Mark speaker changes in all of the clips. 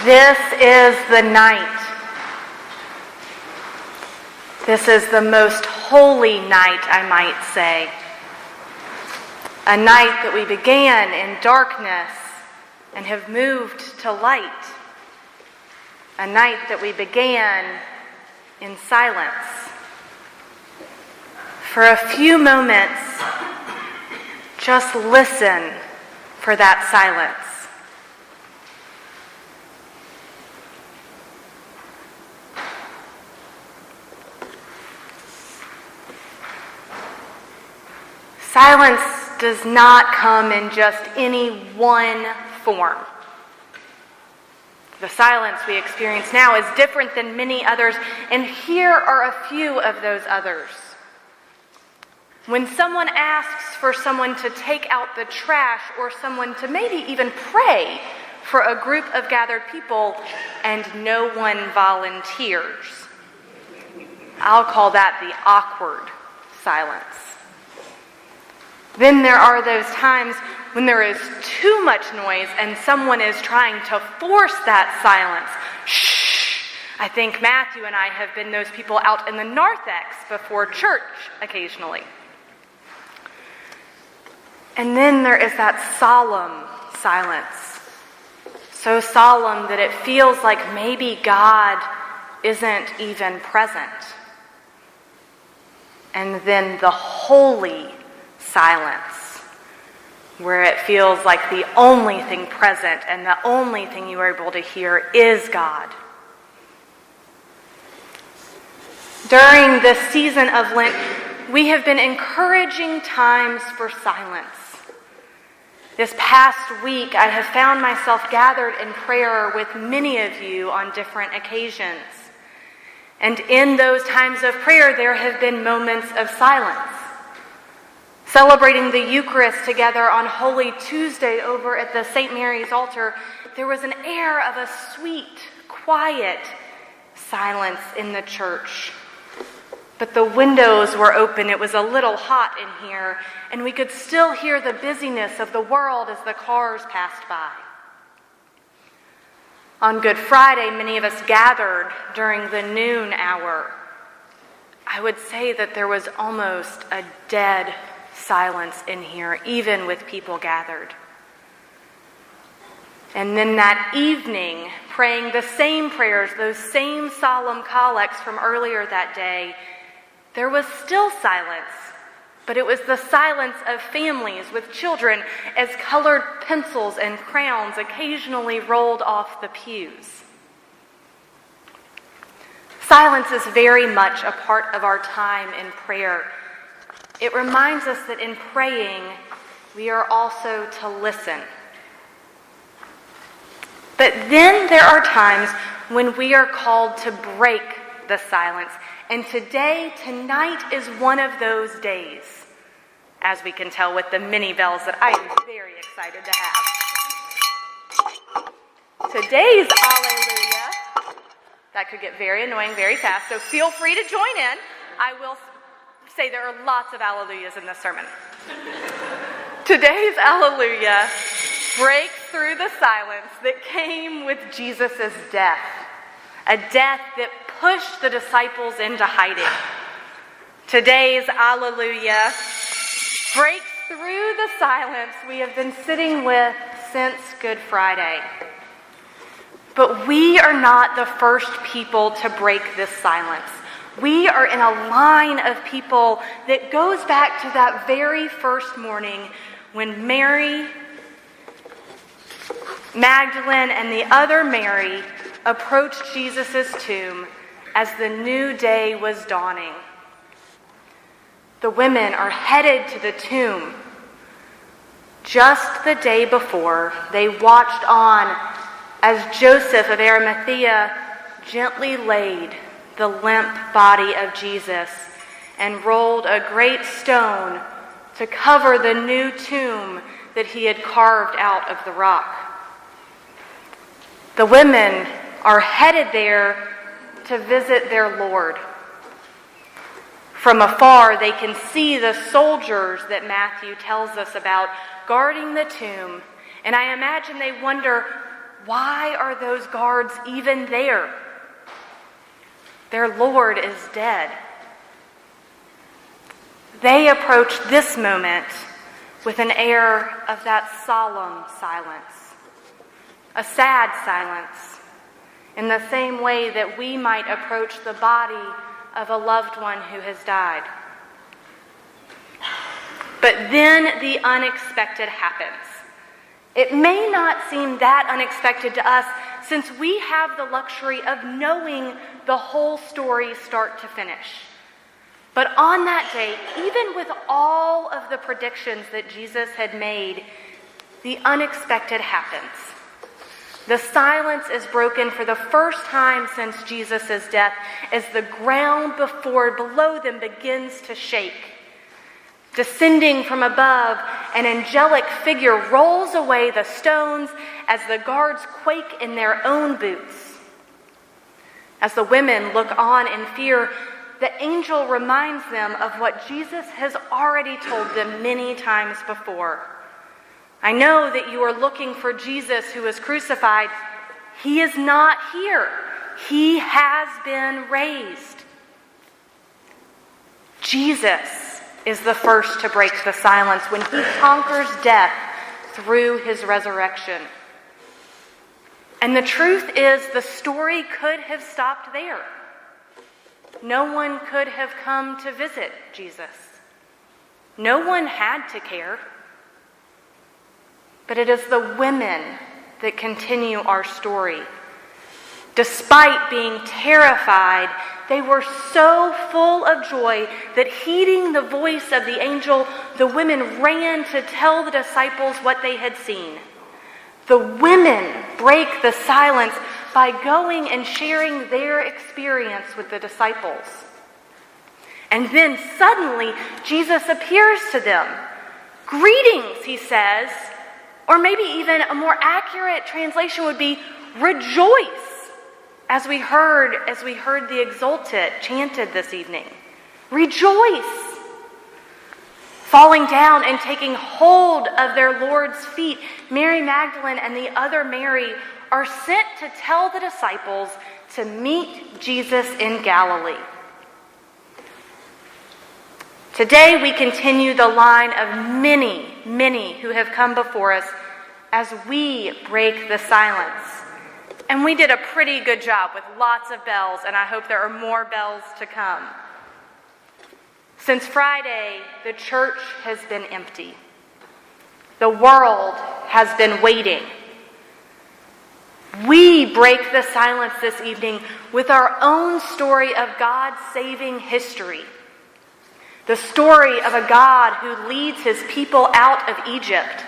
Speaker 1: This is the night. This is the most holy night, I might say. A night that we began in darkness and have moved to light. A night that we began in silence. For a few moments, just listen for that silence. Silence does not come in just any one form. The silence we experience now is different than many others, and here are a few of those others. When someone asks for someone to take out the trash or someone to maybe even pray for a group of gathered people and no one volunteers, I'll call that the awkward silence. Then there are those times when there is too much noise and someone is trying to force that silence. Shh! I think Matthew and I have been those people out in the narthex before church occasionally. And then there is that solemn silence. So solemn that it feels like maybe God isn't even present. And then the holy silence, where it feels like the only thing present and the only thing you are able to hear is God. During this season of Lent, we have been encouraging times for silence. This past week, I have found myself gathered in prayer with many of you on different occasions. And in those times of prayer, there have been moments of silence. Celebrating the Eucharist together on Holy Tuesday over at the St. Mary's altar, there was an air of a sweet, quiet silence in the church. But the windows were open, it was a little hot in here, and we could still hear the busyness of the world as the cars passed by. On Good Friday, many of us gathered during the noon hour. I would say that there was almost a dead silence in here, even with people gathered. And then that evening, praying the same prayers, those same solemn collects from earlier that day, there was still silence, but it was the silence of families with children as colored pencils and crayons occasionally rolled off the pews. Silence is very much a part of our time in prayer. It reminds us that in praying, we are also to listen. But then there are times when we are called to break the silence. And tonight is one of those days, as we can tell with the mini bells that I am very excited to have. Today's Alleluia, that could get very annoying very fast, so feel free to join in. I will say there are lots of Alleluias in this sermon. Today's Alleluia breaks through the silence that came with Jesus' death, a death that pushed the disciples into hiding. Today's Alleluia breaks through the silence we have been sitting with since Good Friday. But we are not the first people to break this silence. We are in a line of people that goes back to that very first morning when Mary, Magdalene, and the other Mary approached Jesus' tomb as the new day was dawning. The women are headed to the tomb. Just the day before, they watched on as Joseph of Arimathea gently laid the limp body of Jesus and rolled a great stone to cover the new tomb that he had carved out of the rock. The women are headed there to visit their Lord. From afar, they can see the soldiers that Matthew tells us about guarding the tomb, and I imagine they wonder, why are those guards even there? Their Lord is dead. They approach this moment with an air of that solemn silence, a sad silence, in the same way that we might approach the body of a loved one who has died. But then the unexpected happens. It may not seem that unexpected to us, since we have the luxury of knowing the whole story start to finish. But on that day, even with all of the predictions that Jesus had made, the unexpected happens. The silence is broken for the first time since Jesus' death as the ground below them begins to shake. Descending from above, an angelic figure rolls away the stones as the guards quake in their own boots. As the women look on in fear, the angel reminds them of what Jesus has already told them many times before. I know that you are looking for Jesus who was crucified. He is not here. He has been raised. Jesus is the first to break the silence when he conquers death through his resurrection. And the truth is, the story could have stopped there. No one could have come to visit Jesus. No one had to care. But it is the women that continue our story. Despite being terrified, they were so full of joy that, heeding the voice of the angel, the women ran to tell the disciples what they had seen. The women break the silence by going and sharing their experience with the disciples. And then suddenly, Jesus appears to them. "Greetings," he says, or maybe even a more accurate translation would be "rejoice," as we heard the exultet chanted this evening. Rejoice! Falling down and taking hold of their Lord's feet, Mary Magdalene and the other Mary are sent to tell the disciples to meet Jesus in Galilee. Today we continue the line of many, many who have come before us as we break the silence. And we did a pretty good job with lots of bells, and I hope there are more bells to come. Since Friday, the church has been empty. The world has been waiting. We break the silence this evening with our own story of God's saving history. The story of a God who leads his people out of Egypt.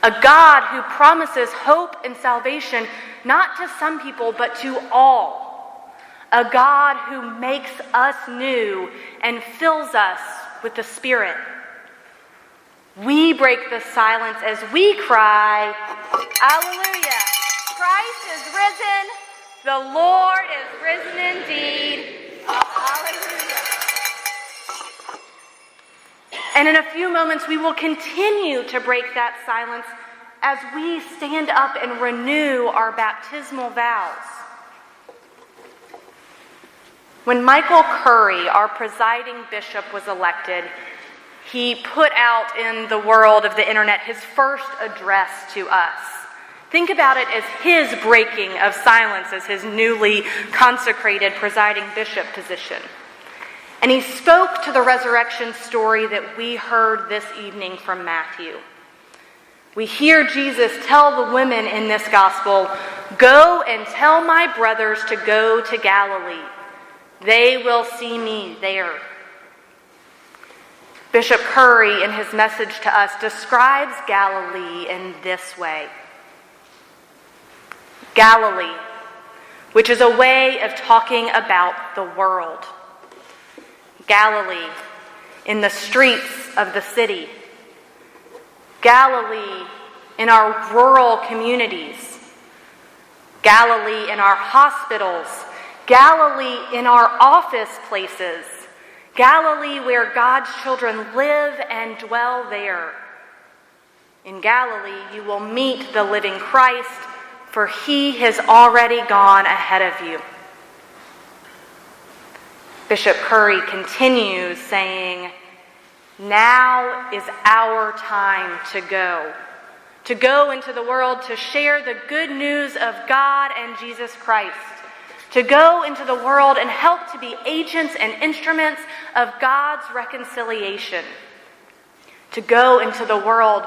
Speaker 1: A God who promises hope and salvation not to some people but to all. A God who makes us new and fills us with the Spirit. We break the silence as we cry, "Alleluia! Christ is risen! The Lord is risen indeed! Alleluia!" And in a few moments, we will continue to break that silence as we stand up and renew our baptismal vows. When Michael Curry, our presiding bishop, was elected, he put out in the world of the internet his first address to us. Think about it as his breaking of silence as his newly consecrated presiding bishop position. And he spoke to the resurrection story that we heard this evening from Matthew. We hear Jesus tell the women in this gospel, "Go and tell my brothers to go to Galilee. They will see me there." Bishop Curry, in his message to us, describes Galilee in this way. Galilee, which is a way of talking about the world. Galilee in the streets of the city. Galilee in our rural communities. Galilee in our hospitals. Galilee in our office places. Galilee where God's children live and dwell there. In Galilee, you will meet the living Christ, for he has already gone ahead of you. Bishop Curry continues saying, now is our time to go into the world to share the good news of God and Jesus Christ, to go into the world and help to be agents and instruments of God's reconciliation, to go into the world,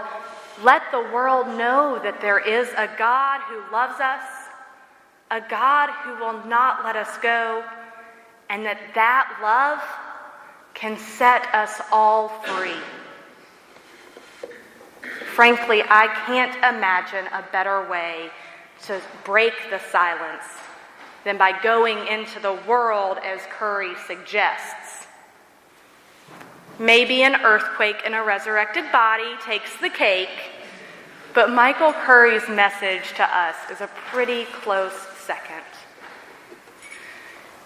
Speaker 1: let the world know that there is a God who loves us, a God who will not let us go, and that love can set us all free. Frankly, I can't imagine a better way to break the silence than by going into the world as Curry suggests. Maybe an earthquake in a resurrected body takes the cake, but Michael Curry's message to us is a pretty close second.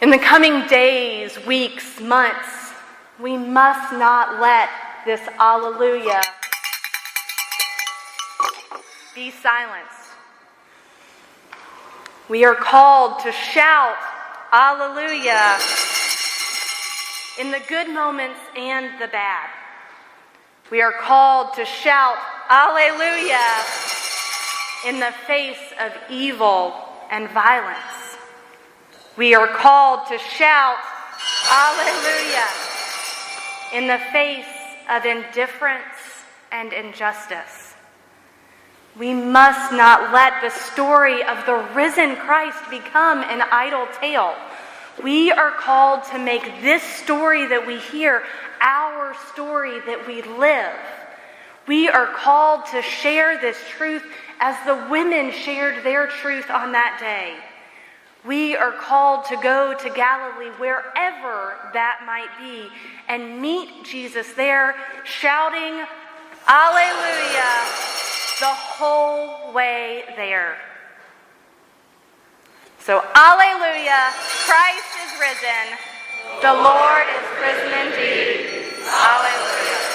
Speaker 1: In the coming days, weeks, months, we must not let this alleluia be silenced. We are called to shout alleluia in the good moments and the bad. We are called to shout alleluia in the face of evil and violence. We are called to shout alleluia in the face of indifference and injustice. We must not let the story of the risen Christ become an idle tale. We are called to make this story that we hear our story that we live. We are called to share this truth as the women shared their truth on that day. We are called to go to Galilee, wherever that might be, and meet Jesus there, shouting, Alleluia, the whole way there. So, Alleluia, Christ is risen. The Lord is risen indeed. Alleluia.